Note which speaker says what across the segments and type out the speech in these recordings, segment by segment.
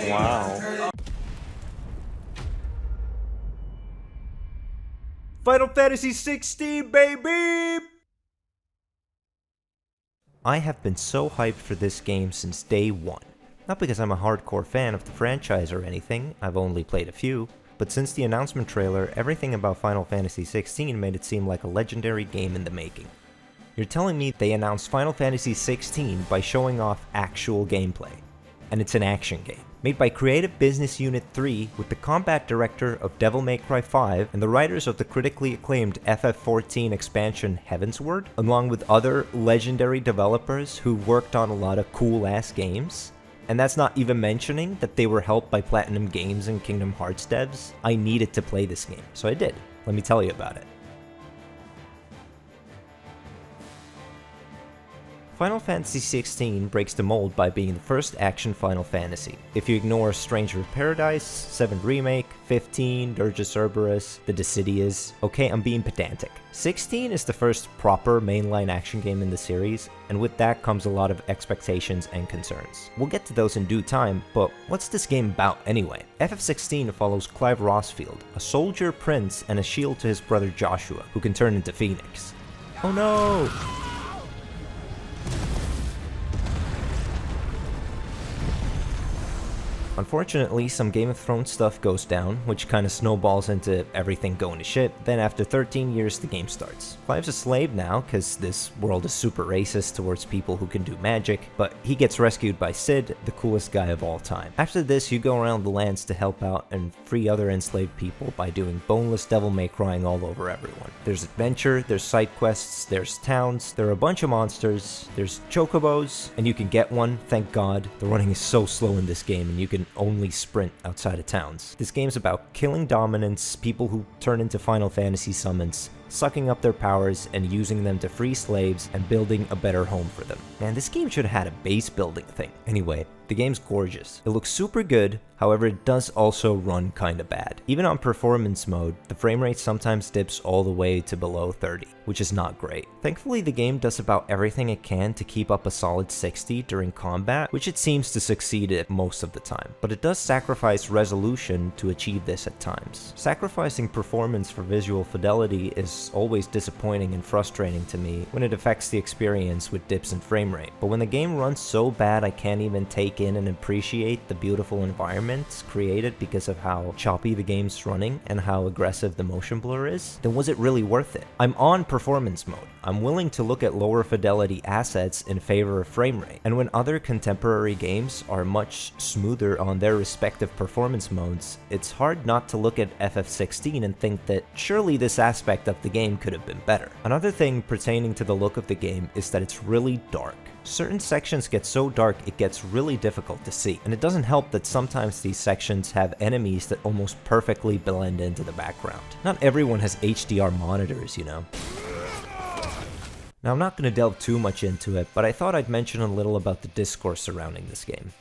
Speaker 1: Wow. Final Fantasy XVI, baby! I have been so hyped for this game since day one. Not because I'm a hardcore fan of the franchise or anything, I've only played a few, but since the announcement trailer, everything about Final Fantasy XVI made it seem like a legendary game in the making. You're telling me they announced Final Fantasy XVI by showing off actual gameplay. And it's an action game, made by Creative Business Unit 3 with the combat director of Devil May Cry 5 and the writers of the critically acclaimed FF14 expansion Heavensward, along with other legendary developers who worked on a lot of cool-ass games. And that's not even mentioning that they were helped by Platinum Games and Kingdom Hearts devs. I needed to play this game, so I did. Let me tell you about it. Final Fantasy XVI breaks the mold by being the first action Final Fantasy. If you ignore Stranger of Paradise, 7 Remake, 15, Dirge of Cerberus, the Dissidias, okay, I'm being pedantic. 16 is the first proper mainline action game in the series, and with that comes a lot of expectations and concerns. We'll get to those in due time, but what's this game about anyway? FF16 follows Clive Rossfield, a soldier prince and a shield to his brother Joshua, who can turn into Phoenix. Oh no! Unfortunately, some Game of Thrones stuff goes down, which kinda snowballs into everything going to shit. Then after 13 years, the game starts. Clive's a slave now, cause this world is super racist towards people who can do magic, but he gets rescued by Cid, the coolest guy of all time. After this, you go around the lands to help out and free other enslaved people by doing boneless devil may crying all over everyone. There's adventure, there's side quests, there's towns, there are a bunch of monsters, there's chocobos, and you can get one, thank god. The running is so slow in this game, and you can only sprint outside of towns. This game's about killing dominants, people who turn into Final Fantasy summons, sucking up their powers and using them to free slaves and building a better home for them. Man, this game should have had a base building thing. Anyway, the game's gorgeous. It looks super good, however it does also run kinda bad. Even on performance mode, the frame rate sometimes dips all the way to below 30, which is not great. Thankfully, the game does about everything it can to keep up a solid 60 during combat, which it seems to succeed at most of the time. But it does sacrifice resolution to achieve this at times. Sacrificing performance for visual fidelity is always disappointing and frustrating to me when it affects the experience with dips in frame rate. But when the game runs so bad I can't even take in and appreciate the beautiful environments created because of how choppy the game's running and how aggressive the motion blur is, then was it really worth it? I'm on performance mode. I'm willing to look at lower fidelity assets in favor of frame rate. And when other contemporary games are much smoother on their respective performance modes, it's hard not to look at FF16 and think that surely this aspect of the game could have been better. Another thing pertaining to the look of the game is that it's really dark. Certain sections get so dark it gets really difficult to see, and it doesn't help that sometimes these sections have enemies that almost perfectly blend into the background. Not everyone has HDR monitors, you know. Now I'm not going to delve too much into it, but I thought I'd mention a little about the discourse surrounding this game.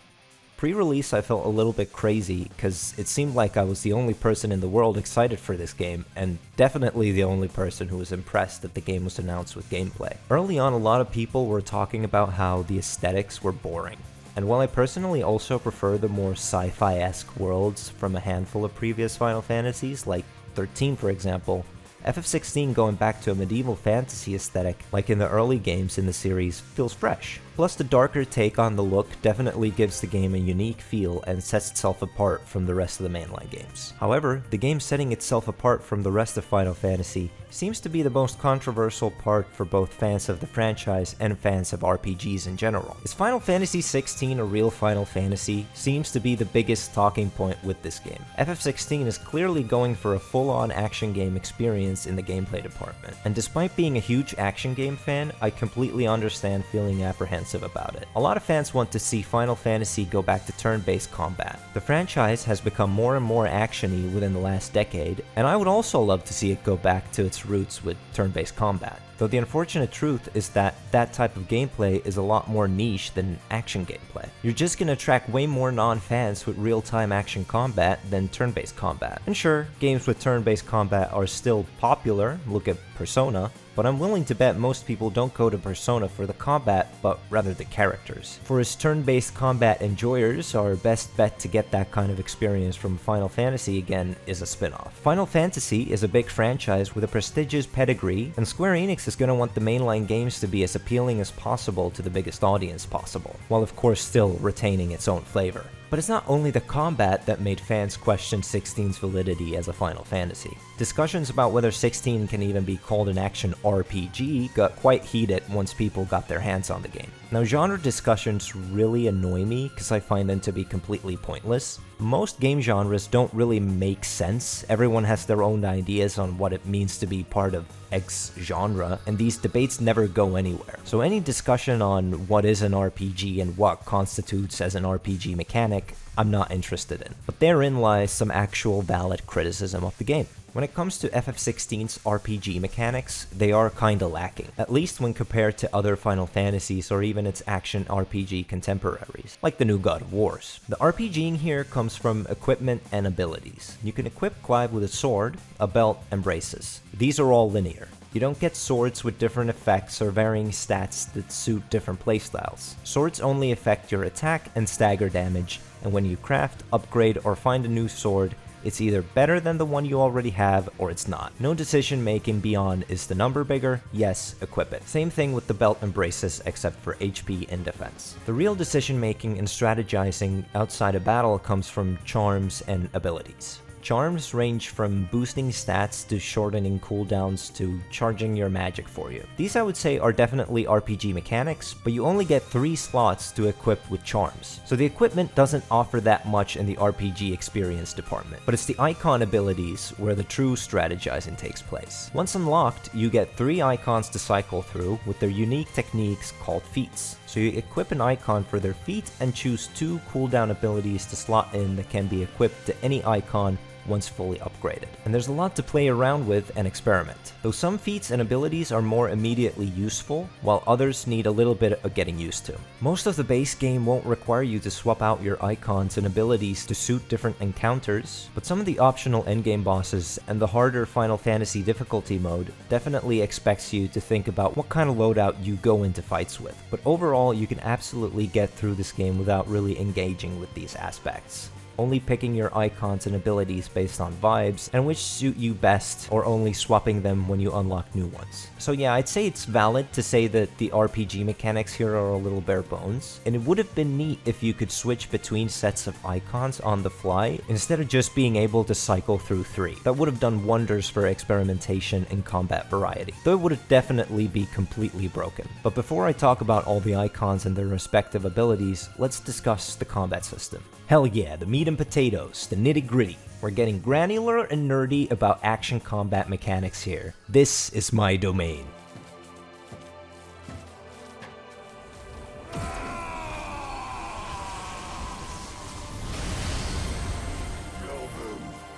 Speaker 1: Pre-release I felt a little bit crazy because it seemed like I was the only person in the world excited for this game, and definitely the only person who was impressed that the game was announced with gameplay. Early on, a lot of people were talking about how the aesthetics were boring. And while I personally also prefer the more sci-fi-esque worlds from a handful of previous Final Fantasies, like 13 for example, FF16 going back to a medieval fantasy aesthetic like in the early games in the series feels fresh. Plus, the darker take on the look definitely gives the game a unique feel and sets itself apart from the rest of the mainline games. However, the game setting itself apart from the rest of Final Fantasy seems to be the most controversial part for both fans of the franchise and fans of RPGs in general. Is Final Fantasy XVI a real Final Fantasy? Seems to be the biggest talking point with this game. FF16 is clearly going for a full-on action game experience in the gameplay department, and despite being a huge action game fan, I completely understand feeling apprehensive about it. A lot of fans want to see Final Fantasy go back to turn-based combat. The franchise has become more and more action-y within the last decade, and I would also love to see it go back to its roots with turn-based combat. Though the unfortunate truth is that that type of gameplay is a lot more niche than action gameplay. You're just gonna attract way more non-fans with real-time action combat than turn-based combat. And sure, games with turn-based combat are still popular, look at Persona, but I'm willing to bet most people don't go to Persona for the combat, but rather the characters. For us turn-based combat enjoyers, our best bet to get that kind of experience from Final Fantasy again is a spin-off. Final Fantasy is a big franchise with a prestigious pedigree, and Square Enix is going to want the mainline games to be as appealing as possible to the biggest audience possible, while of course still retaining its own flavor. But it's not only the combat that made fans question 16's validity as a Final Fantasy. Discussions about whether 16 can even be called an action RPG got quite heated once people got their hands on the game. Now, genre discussions really annoy me because I find them to be completely pointless. Most game genres don't really make sense. Everyone has their own ideas on what it means to be part of X genre, and these debates never go anywhere. So any discussion on what is an RPG and what constitutes as an RPG mechanic, I'm not interested in. But therein lies some actual valid criticism of the game. When it comes to FF16's RPG mechanics, they are kinda lacking, at least when compared to other Final Fantasies or even its action RPG contemporaries, like the new God of Wars. The RPGing here comes from equipment and abilities. You can equip Clive with a sword, a belt, and braces. These are all linear. You don't get swords with different effects or varying stats that suit different playstyles. Swords only affect your attack and stagger damage, and when you craft, upgrade, or find a new sword, it's either better than the one you already have, or it's not. No decision making beyond is the number bigger? Yes, equip it. Same thing with the belt and braces except for HP and defense. The real decision making and strategizing outside of battle comes from charms and abilities. Charms range from boosting stats to shortening cooldowns to charging your magic for you. These I would say are definitely RPG mechanics, but you only get 3 slots to equip with charms. So the equipment doesn't offer that much in the RPG experience department, but it's the icon abilities where the true strategizing takes place. Once unlocked, you get 3 icons to cycle through with their unique techniques called feats. So you equip an icon for their feat and choose 2 cooldown abilities to slot in that can be equipped to any icon once fully upgraded. And there's a lot to play around with and experiment, though some feats and abilities are more immediately useful, while others need a little bit of getting used to. Most of the base game won't require you to swap out your icons and abilities to suit different encounters, but some of the optional endgame bosses and the harder Final Fantasy difficulty mode definitely expects you to think about what kind of loadout you go into fights with. But overall, you can absolutely get through this game without really engaging with these aspects, only picking your icons and abilities based on vibes and which suit you best, or only swapping them when you unlock new ones. So yeah, I'd say it's valid to say that the RPG mechanics here are a little bare bones, and it would have been neat if you could switch between sets of icons on the fly instead of just being able to cycle through 3. That would have done wonders for experimentation and combat variety, though it would have definitely be completely broken. But before I talk about all the icons and their respective abilities, let's discuss the combat system. Hell yeah, the meat and potatoes, the nitty-gritty. We're getting granular and nerdy about action combat mechanics here. This is my domain.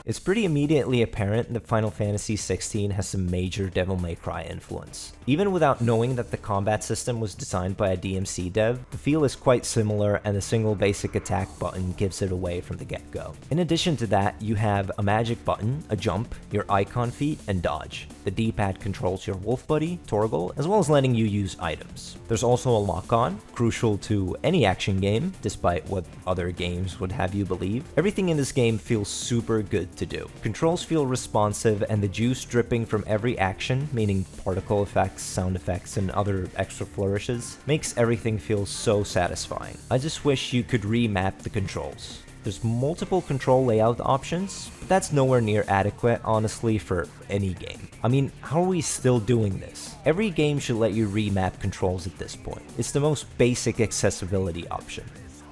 Speaker 1: It's pretty immediately apparent that Final Fantasy XVI has some major Devil May Cry influence. Even without knowing that the combat system was designed by a DMC dev, the feel is quite similar and a single basic attack button gives it away from the get-go. In addition to that, you have a magic button, a jump, your icon feat, and dodge. The D-pad controls your wolf buddy, Torgal, as well as letting you use items. There's also a lock-on, crucial to any action game, despite what other games would have you believe. Everything in this game feels super good to do. Controls feel responsive, and the juice dripping from every action, meaning particle effects, sound effects, and other extra flourishes, makes everything feel so satisfying. I just wish you could remap the controls. There's multiple control layout options, but that's nowhere near adequate, honestly, for any game. I mean, how are we still doing this? Every game should let you remap controls at this point. It's the most basic accessibility option.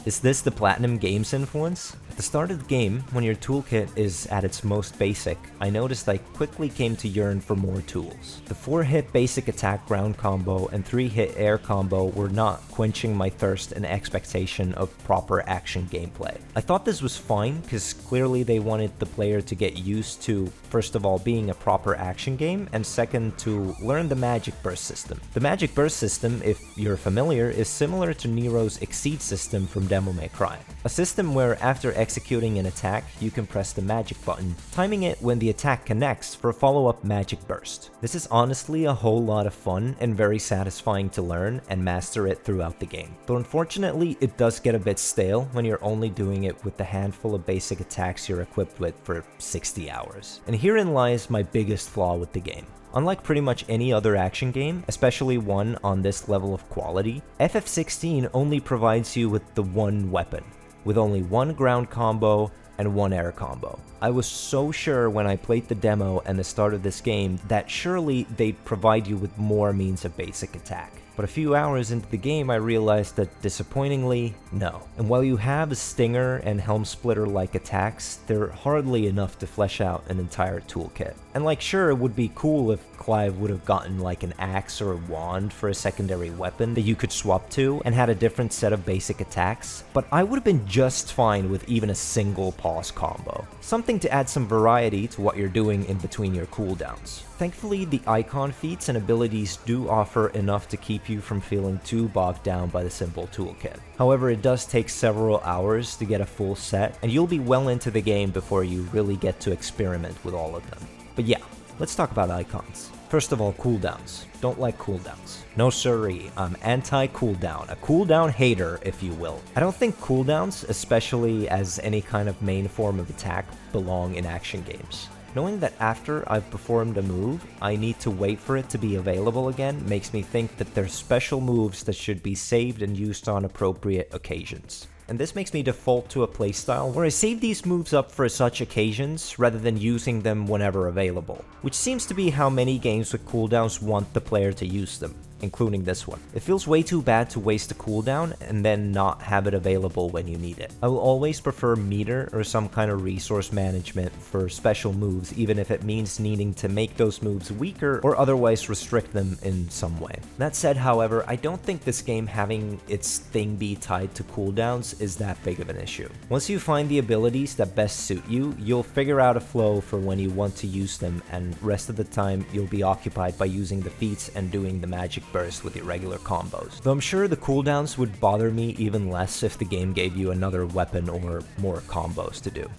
Speaker 1: Is this the Platinum Games influence? At the start of the game, when your toolkit is at its most basic, I noticed I quickly came to yearn for more tools. The 4-hit basic attack ground combo and 3-hit air combo were not quenching my thirst and expectation of proper action gameplay. I thought this was fine because clearly they wanted the player to get used to, first of all, being a proper action game, and second, to learn the magic burst system. The magic burst system, if you're familiar, is similar to Nero's Exceed system from Devil May Cry. A system where after executing an attack, you can press the magic button, timing it when the attack connects for a follow-up magic burst. This is honestly a whole lot of fun and very satisfying to learn and master it throughout the game. Though unfortunately, it does get a bit stale when you're only doing it with the handful of basic attacks you're equipped with for 60 hours. And herein lies my biggest flaw with the game. Unlike pretty much any other action game, especially one on this level of quality, FF16 only provides you with the one weapon, with only one ground combo and one air combo. I was so sure when I played the demo and the start of this game that surely they'd provide you with more means of basic attack. But a few hours into the game, I realized that disappointingly, no. And while you have Stinger and Helm Splitter-like attacks, they're hardly enough to flesh out an entire toolkit. And like, sure, it would be cool if Clive would have gotten like an axe or a wand for a secondary weapon that you could swap to and had a different set of basic attacks, but I would have been just fine with even a single pause combo. Something to add some variety to what you're doing in between your cooldowns. Thankfully, the icon feats and abilities do offer enough to keep you from feeling too bogged down by the simple toolkit. However, it does take several hours to get a full set, and you'll be well into the game before you really get to experiment with all of them. But yeah, let's talk about icons. First of all, cooldowns. Don't like cooldowns. No siree, I'm anti-cooldown. A cooldown hater, if you will. I don't think cooldowns, especially as any kind of main form of attack, belong in action games. Knowing that after I've performed a move, I need to wait for it to be available again makes me think that there's special moves that should be saved and used on appropriate occasions. And this makes me default to a playstyle where I save these moves up for such occasions rather than using them whenever available, which seems to be how many games with cooldowns want the player to use them, including this one. It feels way too bad to waste a cooldown and then not have it available when you need it. I will always prefer meter or some kind of resource management for special moves, even if it means needing to make those moves weaker or otherwise restrict them in some way. That said, however, I don't think this game having its thing be tied to cooldowns is that big of an issue. Once you find the abilities that best suit you, you'll figure out a flow for when you want to use them, and rest of the time you'll be occupied by using the feats and doing the magic burst with your regular combos. Though I'm sure the cooldowns would bother me even less if the game gave you another weapon or more combos to do.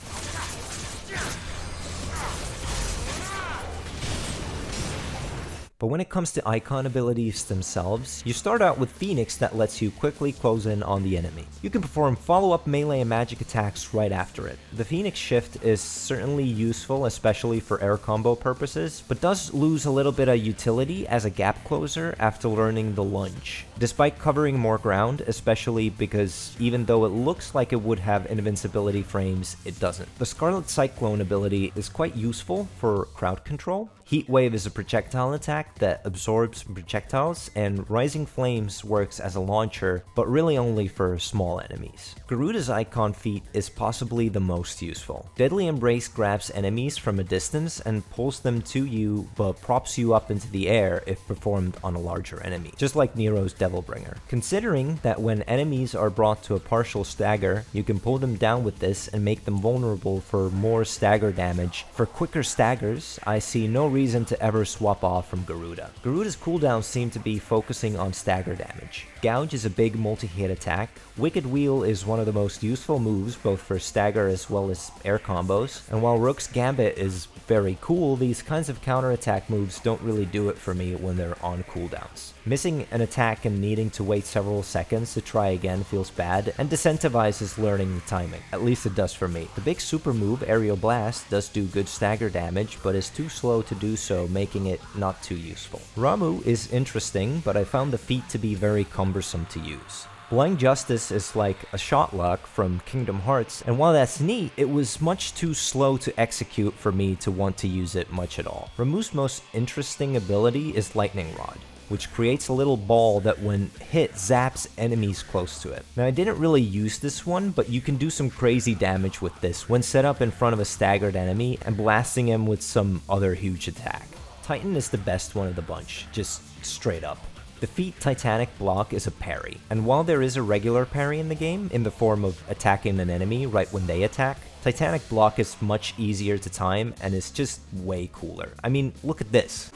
Speaker 1: But when it comes to icon abilities themselves, you start out with Phoenix that lets you quickly close in on the enemy. You can perform follow-up melee and magic attacks right after it. The Phoenix shift is certainly useful, especially for air combo purposes, but does lose a little bit of utility as a gap closer after learning the lunge, despite covering more ground, especially because even though it looks like it would have invincibility frames, it doesn't. The Scarlet Cyclone ability is quite useful for crowd control. Heat Wave is a projectile attack that absorbs projectiles, and Rising Flames works as a launcher, but really only for small enemies. Garuda's icon feat is possibly the most useful. Deadly Embrace grabs enemies from a distance and pulls them to you, but props you up into the air if performed on a larger enemy, just like Nero's Devilbringer. Considering that when enemies are brought to a partial stagger, you can pull them down with this and make them vulnerable for more stagger damage. For quicker staggers, I see no reason to ever swap off from Garuda. Garuda's cooldowns seem to be focusing on stagger damage. Gouge is a big multi-hit attack. Wicked Wheel is one of the most useful moves both for stagger as well as air combos, and while Rook's Gambit is very cool, these kinds of counterattack moves don't really do it for me when they're on cooldowns. Missing an attack and needing to wait several seconds to try again feels bad and disincentivizes learning the timing. At least it does for me. The big super move, Aerial Blast, does do good stagger damage, but is too slow to do so, making it not too useful. Ramuh is interesting, but I found the feat to be very cumbersome to use. Blind Justice is like a shot lock from Kingdom Hearts, and while that's neat, it was much too slow to execute for me to want to use it much at all. Ramuh's most interesting ability is Lightning Rod. which creates a little ball that when hit zaps enemies close to it. Now I didn't really use this one, but you can do some crazy damage with this when set up in front of a staggered enemy and blasting him with some other huge attack. Titan is the best one of the bunch, just straight up. The feat Titanic Block is a parry, and while there is a regular parry in the game, in the form of attacking an enemy right when they attack, Titanic Block is much easier to time and is just way cooler. I mean, look at this.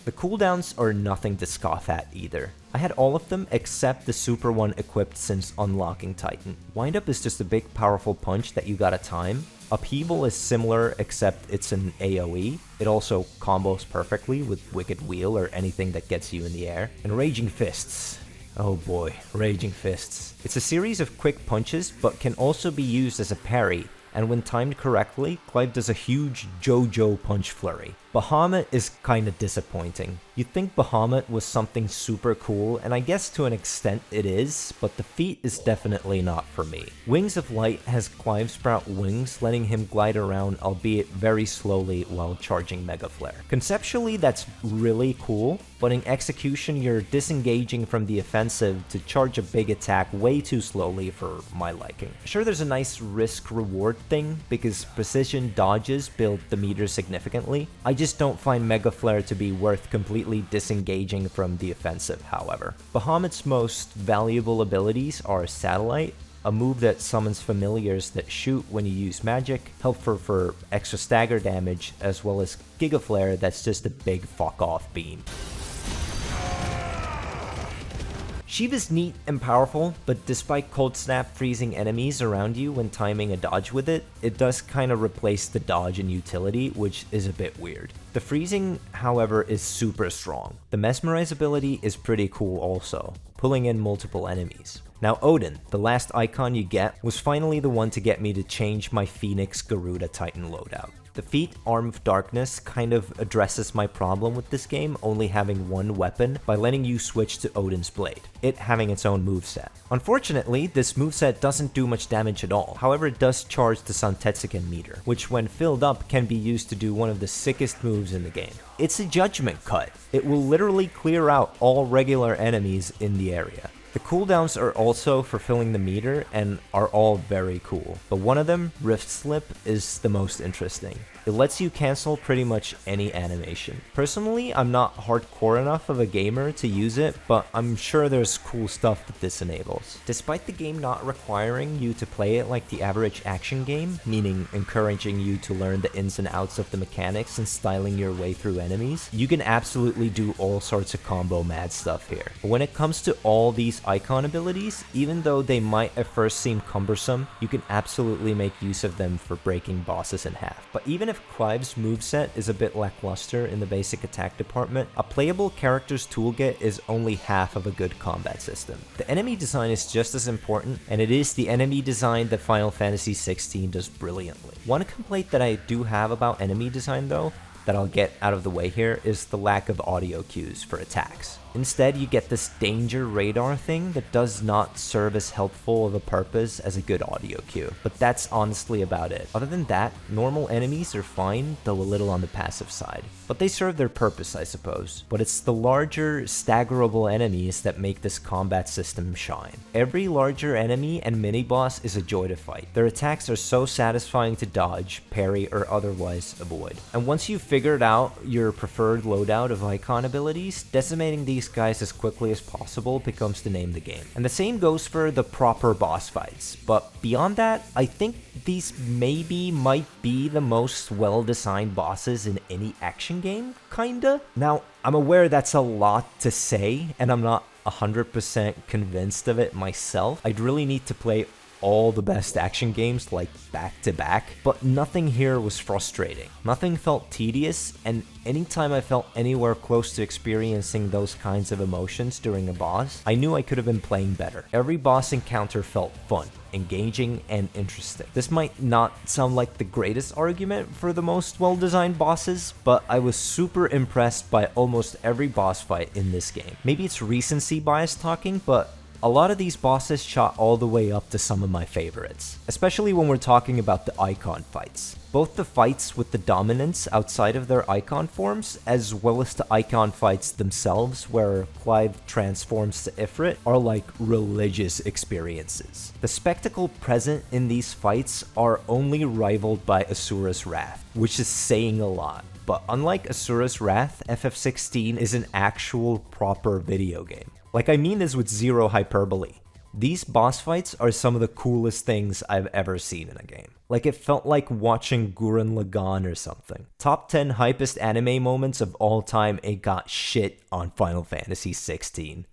Speaker 1: The cooldowns are nothing to scoff at either. I had all of them except the super one equipped since unlocking Titan. Wind Up is just a big powerful punch that you gotta time. Upheaval is similar except it's an AoE. It also combos perfectly with Wicked Wheel or anything that gets you in the air. And Raging Fists. Oh boy, Raging Fists. It's a series of quick punches but can also be used as a parry, and when timed correctly, Clive does a huge JoJo punch flurry. Bahamut is kinda disappointing. You'd think Bahamut was something super cool, and I guess to an extent it is, but the feat is definitely not for me. Wings of Light has Clive sprout wings, letting him glide around, albeit very slowly while charging Mega Flare. Conceptually, that's really cool, but in execution you're disengaging from the offensive to charge a big attack way too slowly for my liking. Sure, there's a nice risk-reward thing, because precision dodges build the meter significantly. I just don't find Mega Flare to be worth completely disengaging from the offensive, however. Bahamut's most valuable abilities are Satellite, a move that summons familiars that shoot when you use magic, helpful for extra stagger damage, as well as Giga Flare that's just a big fuck off beam. Shiva's neat and powerful, but despite Cold Snap freezing enemies around you when timing a dodge with it, it does kinda replace the dodge in utility, which is a bit weird. The freezing, however, is super strong. The Mesmerize ability is pretty cool also, pulling in multiple enemies. Now Odin, the last icon you get, was finally the one to get me to change my Phoenix Garuda Titan loadout. The feat Arm of Darkness kind of addresses my problem with this game only having one weapon by letting you switch to Odin's Blade, it having its own moveset. Unfortunately, this moveset doesn't do much damage at all, however it does charge the Santetsuken meter, which when filled up can be used to do one of the sickest moves in the game. It's a Judgment Cut. It will literally clear out all regular enemies in the area. The cooldowns are also for filling the meter and are all very cool, but one of them, Rift Slip, is the most interesting. It lets you cancel pretty much any animation. Personally, I'm not hardcore enough of a gamer to use it, but I'm sure there's cool stuff that this enables. Despite the game not requiring you to play it like the average action game, meaning encouraging you to learn the ins and outs of the mechanics and styling your way through enemies, you can absolutely do all sorts of combo mad stuff here. But when it comes to all these icon abilities, even though they might at first seem cumbersome, you can absolutely make use of them for breaking bosses in half. But even if Clive's moveset is a bit lackluster in the basic attack department, a playable character's toolkit is only half of a good combat system. The enemy design is just as important, and it is the enemy design that Final Fantasy XVI does brilliantly. One complaint that I do have about enemy design though, that I'll get out of the way here, is the lack of audio cues for attacks. Instead, you get this danger radar thing that does not serve as helpful of a purpose as a good audio cue, but that's honestly about it. Other than that, normal enemies are fine, though a little on the passive side. But they serve their purpose, I suppose. But it's the larger, staggerable enemies that make this combat system shine. Every larger enemy and mini-boss is a joy to fight. Their attacks are so satisfying to dodge, parry, or otherwise avoid. And once you've figured out your preferred loadout of icon abilities, decimating these guys as quickly as possible becomes the name of the game. And the same goes for the proper boss fights, but beyond that, I think these might be the most well-designed bosses in any action game, kinda. Now, I'm aware that's a lot to say, and I'm not 100% convinced of it myself. I'd really need to play all the best action games like back to back, but nothing here was frustrating. Nothing felt tedious, and anytime I felt anywhere close to experiencing those kinds of emotions during a boss, I knew I could have been playing better. Every boss encounter felt fun, engaging, and interesting. This might not sound like the greatest argument for the most well-designed bosses, but I was super impressed by almost every boss fight in this game. Maybe it's recency bias talking, but A lot of these bosses shot all the way up to some of my favorites, especially when we're talking about the icon fights. Both the fights with the dominants outside of their icon forms, as well as the icon fights themselves where Clive transforms to Ifrit, are like religious experiences. The spectacle present in these fights are only rivaled by Asura's Wrath, which is saying a lot. But unlike Asura's Wrath, FF16 is an actual proper video game. Like, I mean this with zero hyperbole. These boss fights are some of the coolest things I've ever seen in a game. Like, it felt like watching Gurren Lagann or something. Top 10 hypest anime moments of all time, it got shit on Final Fantasy XVI.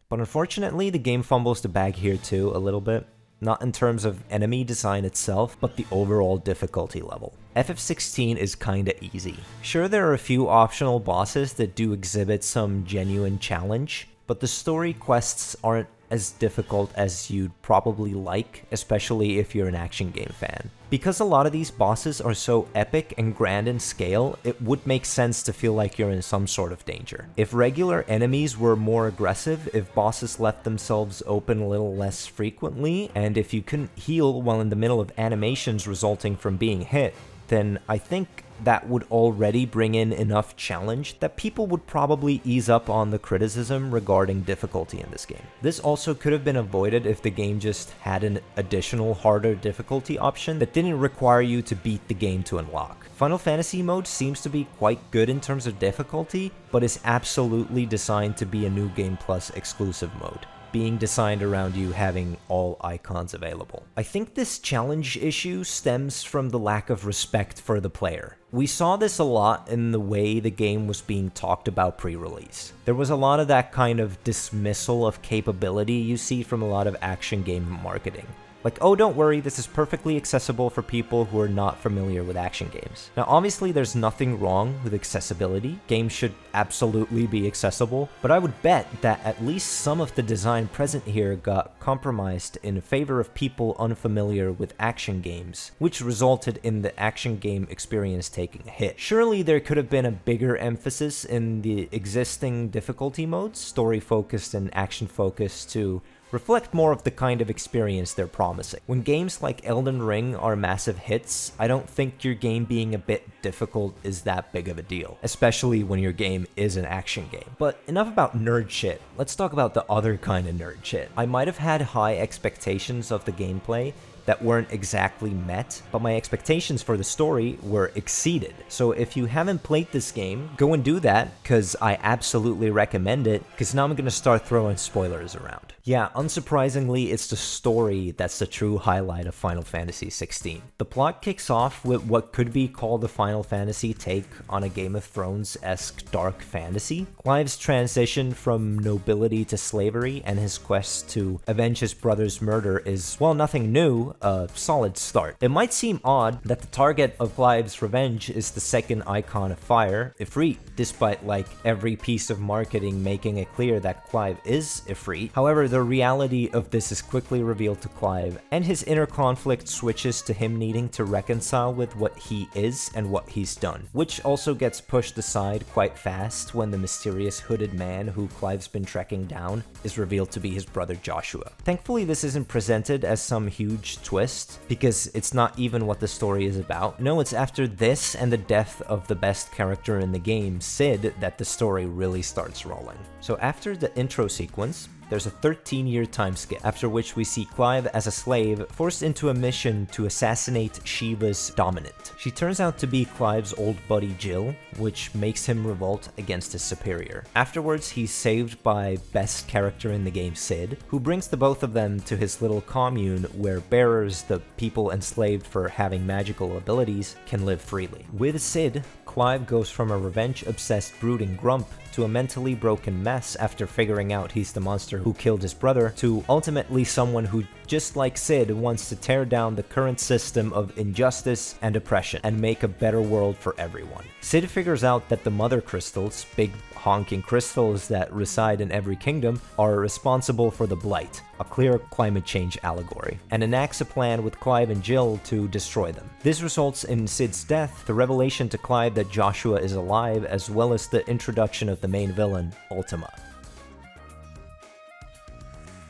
Speaker 1: But unfortunately, the game fumbles the bag here too, a little bit. Not in terms of enemy design itself, but the overall difficulty level. FF16 is kinda easy. Sure, there are a few optional bosses that do exhibit some genuine challenge, but the story quests aren't as difficult as you'd probably like, especially if you're an action game fan. Because a lot of these bosses are so epic and grand in scale, it would make sense to feel like you're in some sort of danger. If regular enemies were more aggressive, if bosses left themselves open a little less frequently, and if you couldn't heal while in the middle of animations resulting from being hit, then I think that would already bring in enough challenge that people would probably ease up on the criticism regarding difficulty in this game. This also could have been avoided if the game just had an additional harder difficulty option that didn't require you to beat the game to unlock. Final Fantasy mode seems to be quite good in terms of difficulty, but is absolutely designed to be a New Game Plus exclusive mode, being designed around you having all icons available. I think this challenge issue stems from the lack of respect for the player. We saw this a lot in the way the game was being talked about pre-release. There was a lot of that kind of dismissal of capability you see from a lot of action game marketing. Like, oh, don't worry, this is perfectly accessible for people who are not familiar with action games. Now, obviously, there's nothing wrong with accessibility. Games should absolutely be accessible, but I would bet that at least some of the design present here got compromised in favor of people unfamiliar with action games, which resulted in the action game experience taking a hit. Surely there could have been a bigger emphasis in the existing difficulty modes, story-focused and action-focused, to reflect more of the kind of experience they're promising. When games like Elden Ring are massive hits, I don't think your game being a bit difficult is that big of a deal, especially when your game is an action game. But enough about nerd shit, let's talk about the other kind of nerd shit. I might have had high expectations of the gameplay that weren't exactly met, but my expectations for the story were exceeded. So if you haven't played this game, go and do that, because I absolutely recommend it, because now I'm going to start throwing spoilers around. Yeah, unsurprisingly, it's the story that's the true highlight of Final Fantasy XVI. The plot kicks off with what could be called a Final Fantasy take on a Game of Thrones-esque dark fantasy. Clive's transition from nobility to slavery and his quest to avenge his brother's murder is, well, nothing new, a solid start. It might seem odd that the target of Clive's revenge is the second icon of fire, Ifrit, despite like every piece of marketing making it clear that Clive is Ifrit. However, the reality of this is quickly revealed to Clive, and his inner conflict switches to him needing to reconcile with what he is and what he's done, which also gets pushed aside quite fast when the mysterious hooded man who Clive's been tracking down is revealed to be his brother Joshua. Thankfully, this isn't presented as some huge twist, because it's not even what the story is about. No, it's after this and the death of the best character in the game, Cid, that the story really starts rolling. So after the intro sequence, there's a 13-year time skip, after which we see Clive as a slave forced into a mission to assassinate Shiva's dominant. She turns out to be Clive's old buddy Jill, which makes him revolt against his superior. Afterwards, he's saved by best character in the game, Cid, who brings the both of them to his little commune where bearers, the people enslaved for having magical abilities, can live freely. With Cid, Clive goes from a revenge-obsessed brooding grump to a mentally broken mess after figuring out he's the monster who killed his brother, to ultimately someone who, just like Sid, wants to tear down the current system of injustice and oppression and make a better world for everyone. Sid figures out that the mother crystals, big honking crystals that reside in every kingdom, are responsible for the Blight, a clear climate change allegory, and enacts a plan with Clive and Jill to destroy them. This results in Sid's death, the revelation to Clive that Joshua is alive, as well as the introduction of the main villain, Ultima.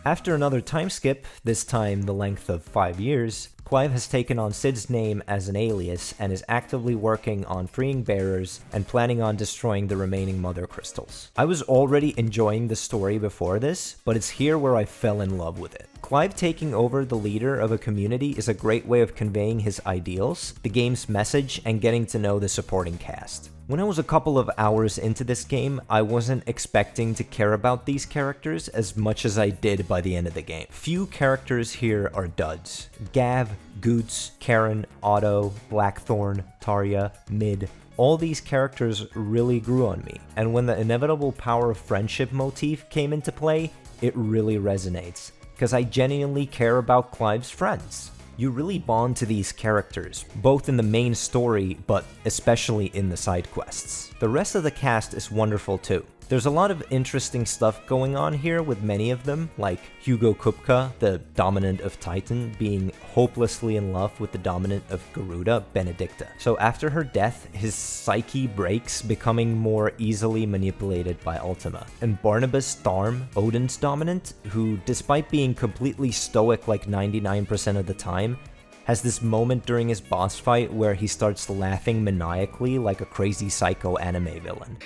Speaker 1: After another time skip, this time the length of 5 years, Clive has taken on Sid's name as an alias and is actively working on freeing bearers and planning on destroying the remaining mother crystals. I was already enjoying the story before this, but it's here where I fell in love with it. Clive taking over the leader of a community is a great way of conveying his ideals, the game's message, and getting to know the supporting cast. When I was a couple of hours into this game, I wasn't expecting to care about these characters as much as I did by the end of the game. Few characters here are duds. Gav, Goots, Karen, Otto, Blackthorn, Tarja, Mid, all these characters really grew on me, and when the inevitable power of friendship motif came into play, it really resonates, because I genuinely care about Clive's friends. You really bond to these characters, both in the main story, but especially in the side quests. The rest of the cast is wonderful too. There's a lot of interesting stuff going on here with many of them, like Hugo Kupka, the dominant of Titan, being hopelessly in love with the dominant of Garuda, Benedicta. So after her death, his psyche breaks, becoming more easily manipulated by Ultima. And Barnabas Tharm, Odin's dominant, who despite being completely stoic like 99% of the time, has this moment during his boss fight where he starts laughing maniacally like a crazy psycho anime villain.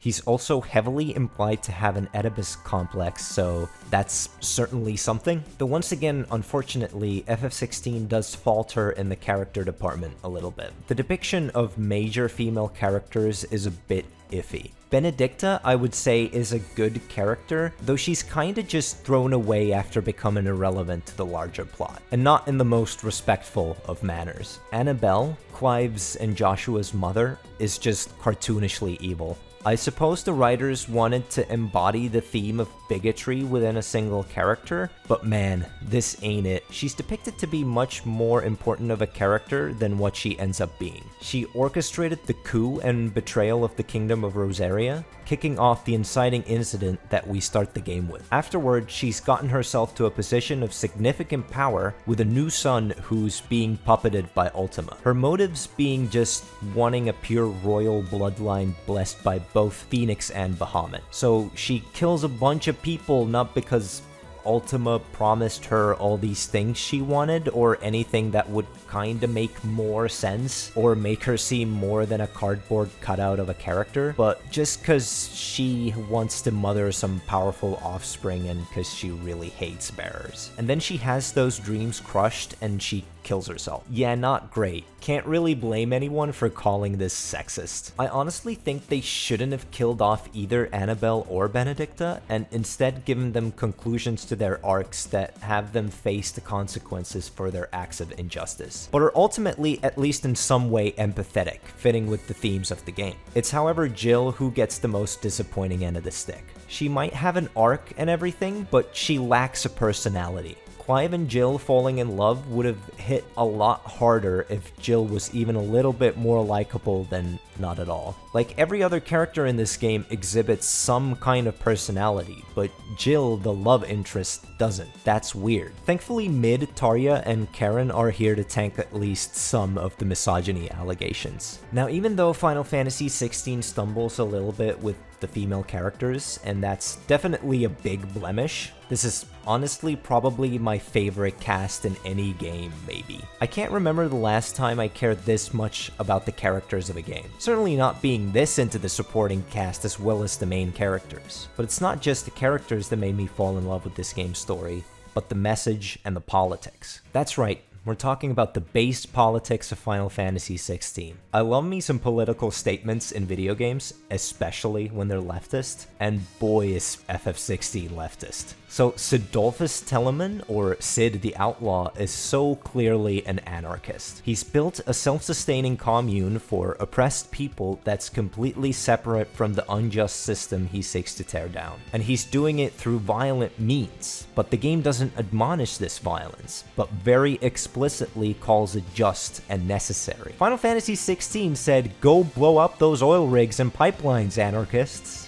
Speaker 1: He's also heavily implied to have an Oedipus complex, so that's certainly something. Though once again, unfortunately, FF16 does falter in the character department a little bit. The depiction of major female characters is a bit iffy. Benedicta, I would say, is a good character, though she's kinda just thrown away after becoming irrelevant to the larger plot, and not in the most respectful of manners. Annabelle, Clive's and Joshua's mother, is just cartoonishly evil. I suppose the writers wanted to embody the theme of bigotry within a single character, but man, this ain't it. She's depicted to be much more important of a character than what she ends up being. She orchestrated the coup and betrayal of the Kingdom of Rosaria, kicking off the inciting incident that we start the game with. Afterward, she's gotten herself to a position of significant power with a new son who's being puppeted by Ultima. Her motives being just wanting a pure royal bloodline blessed by both Phoenix and Bahamut. So she kills a bunch of people not because Ultima promised her all these things she wanted, or anything that would kinda make more sense, or make her seem more than a cardboard cutout of a character, but just cause she wants to mother some powerful offspring and cause she really hates bearers. And then she has those dreams crushed and she kills herself. Yeah, not great. Can't really blame anyone for calling this sexist. I honestly think they shouldn't have killed off either Annabelle or Benedicta, and instead given them conclusions to their arcs that have them face the consequences for their acts of injustice, but are ultimately, at least in some way, empathetic, fitting with the themes of the game. It's however Jill who gets the most disappointing end of the stick. She might have an arc and everything, but she lacks a personality. Clive and Jill falling in love would have hit a lot harder if Jill was even a little bit more likable than not at all. Like every other character in this game exhibits some kind of personality, but Jill, the love interest, doesn't. That's weird. Thankfully, Mid, Tarja, and Karen are here to tank at least some of the misogyny allegations. Now, even though Final Fantasy XVI stumbles a little bit with the female characters, and that's definitely a big blemish, this is honestly probably my favorite cast in any game, maybe. I can't remember the last time I cared this much about the characters of a game. Certainly not being this into the supporting cast as well as the main characters. But it's not just the characters that made me fall in love with this game's story, but the message and the politics. That's right, We're talking about the base politics of Final Fantasy XVI. I love me some political statements in video games, especially when they're leftist, and boy is FF16 leftist. So Sidolphus Telemann, or Sid the Outlaw, is so clearly an anarchist. He's built a self-sustaining commune for oppressed people that's completely separate from the unjust system he seeks to tear down. And he's doing it through violent means, but the game doesn't admonish this violence, but very explicitly calls it just and necessary. Final Fantasy XVI said, "Go blow up those oil rigs and pipelines, anarchists."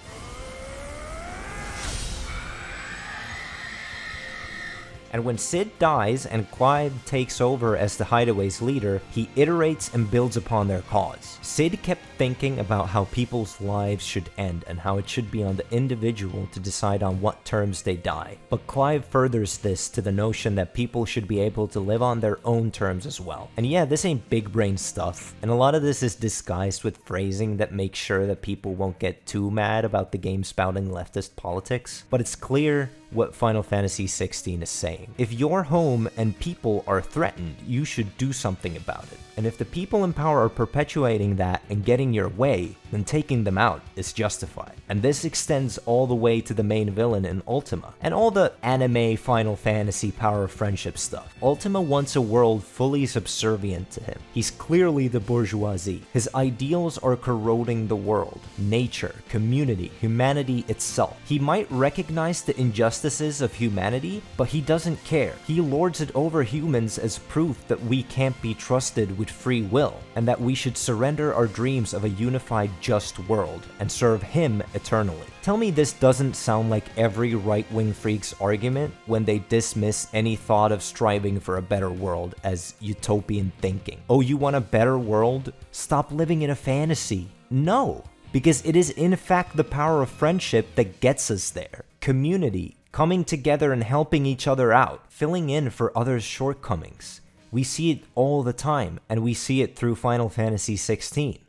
Speaker 1: And when Sid dies and Clive takes over as the Hideaway's leader, he iterates and builds upon their cause. Sid kept thinking about how people's lives should end and how it should be on the individual to decide on what terms they die. But Clive furthers this to the notion that people should be able to live on their own terms as well. And yeah, this ain't big brain stuff, and a lot of this is disguised with phrasing that makes sure that people won't get too mad about the game spouting leftist politics, but it's clear what Final Fantasy XVI is saying. If your home and people are threatened, you should do something about it. And if the people in power are perpetuating that and getting your way, then taking them out is justified. And this extends all the way to the main villain in Ultima, and all the anime Final Fantasy power of friendship stuff. Ultima wants a world fully subservient to him. He's clearly the bourgeoisie. His ideals are corroding the world, nature, community, humanity itself. He might recognize the injustices of humanity, but he doesn't care. He lords it over humans as proof that we can't be trusted with free will, and that we should surrender our dreams of a unified, just world and serve him eternally. Tell me this doesn't sound like every right-wing freak's argument when they dismiss any thought of striving for a better world as utopian thinking. Oh, you want a better world? Stop living in a fantasy. No, because it is in fact the power of friendship that gets us there. Community, coming together and helping each other out, filling in for others' shortcomings. We see it all the time, and we see it through Final Fantasy XVI.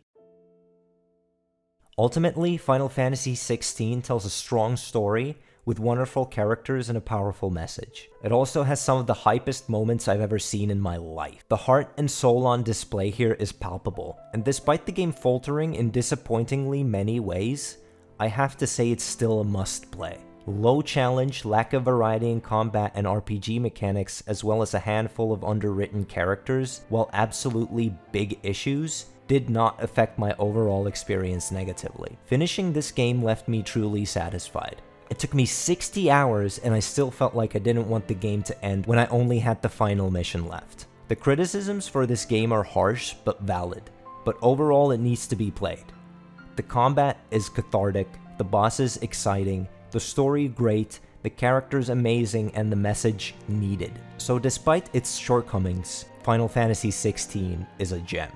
Speaker 1: Ultimately, Final Fantasy XVI tells a strong story with wonderful characters and a powerful message. It also has some of the hypest moments I've ever seen in my life. The heart and soul on display here is palpable, and despite the game faltering in disappointingly many ways, I have to say it's still a must-play. Low challenge, lack of variety in combat and RPG mechanics, as well as a handful of underwritten characters, while absolutely big issues, did not affect my overall experience negatively. Finishing this game left me truly satisfied. It took me 60 hours and I still felt like I didn't want the game to end when I only had the final mission left. The criticisms for this game are harsh but valid, but overall it needs to be played. The combat is cathartic, the bosses exciting, the story great, the characters amazing, and the message needed. So despite its shortcomings, Final Fantasy XVI is a gem.